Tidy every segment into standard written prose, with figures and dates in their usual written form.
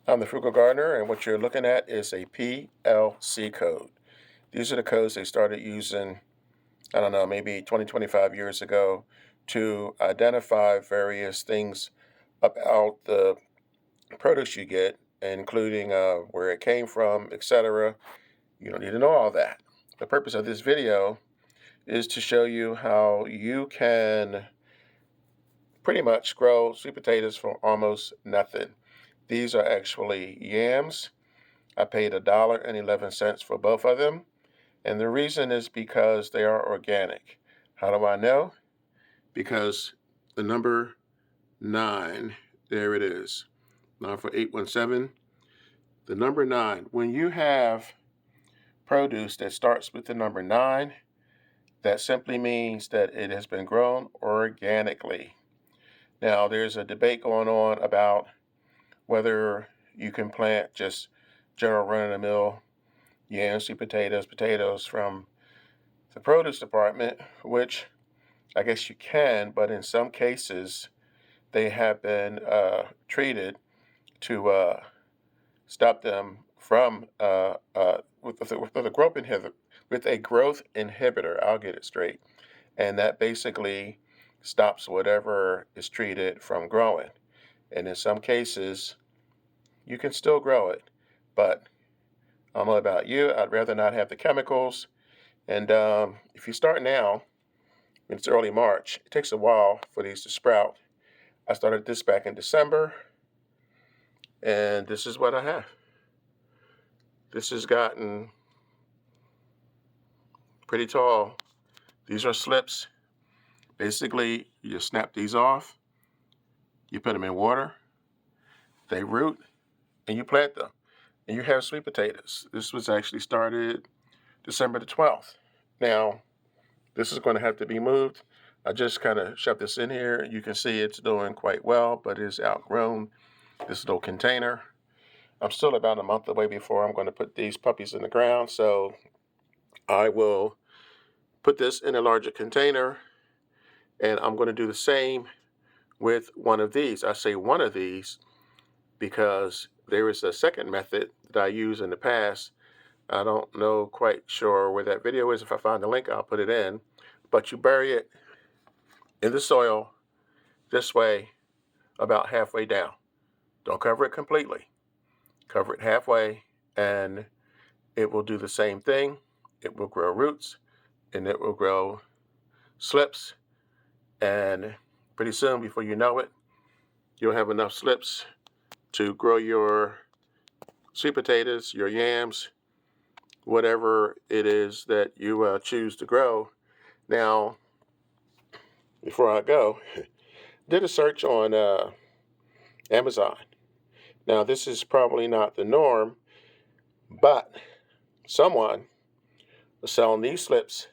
I'm the Frugal Gardener, and what you're looking at is a PLC code. These are the codes they started using, I don't know, maybe 20, 25 years ago to identify various things about the produce you get, including where it came from, etc. You don't need to know all that. The purpose of this video is to show you how you can pretty much grow sweet potatoes for almost nothing. These are actually yams. I paid $1.11 for both of them. And the reason is because they are organic. How do I know? Because the number 9, there it is. 9 for 817. The number 9, when you have produce that starts with the number 9, that simply means that it has been grown organically. Now, there's a debate going on about whether you can plant just general run-of-the-mill yams, sweet potatoes from the produce department, which I guess you can, but in some cases they have been treated to stop them from with a growth inhibitor. With a growth inhibitor, I'll get it straight, and that basically stops whatever is treated from growing. And in some cases, you can still grow it, but I don't know about you. I'd rather not have the chemicals. And if you start now, when it's early March, it takes a while for these to sprout. I started this back in December, and this is what I have. This has gotten pretty tall. These are slips. Basically, you just snap these off, you put them in water, they root, and you plant them. And you have sweet potatoes. This was actually started December the 12th. Now, this is going to have to be moved. I just kind of shoved this in here. You can see it's doing quite well, but it's outgrown this little container. I'm still about a month away before I'm going to put these puppies in the ground, so I will put this in a larger container, and I'm going to do the same with one of these. I say one of these because there is a second method that I used in the past. I don't know quite sure where that video is. If I find the link, I'll put it in. But you bury it in the soil this way, about halfway down. Don't cover it completely. Cover it halfway, and it will do the same thing. It will grow roots, and it will grow slips. And pretty soon, before you know it, you'll have enough slips to grow your sweet potatoes, your yams, whatever it is that you choose to grow. Now, before I go, did a search on Amazon. Now, this is probably not the norm, but someone was selling these slips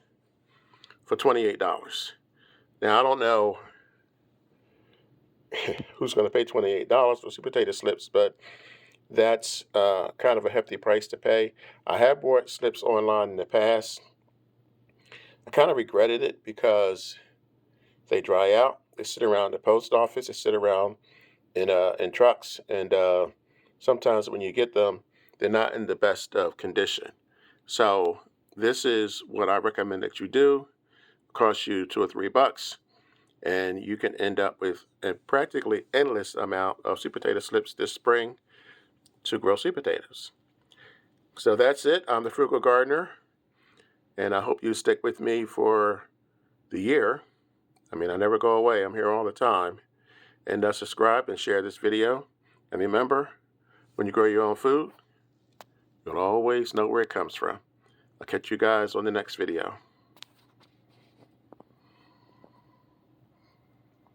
for $28. Now, I don't know who's going to pay $28 for sweet potato slips, but that's kind of a hefty price to pay. I have bought slips online in the past. I kind of regretted it because they dry out. They sit around the post office. They sit around in trucks, and sometimes when you get them, they're not in the best of condition. So this is what I recommend that you do. It costs you $2 or $3, and you can end up with a practically endless amount of sweet potato slips this spring to grow sweet potatoes. So that's it. I'm the Frugal Gardener, and I hope you stick with me for the year. I mean, I never go away. I'm here all the time. And subscribe and share this video. And remember, when you grow your own food, you'll always know where it comes from. I'll catch you guys on the next video.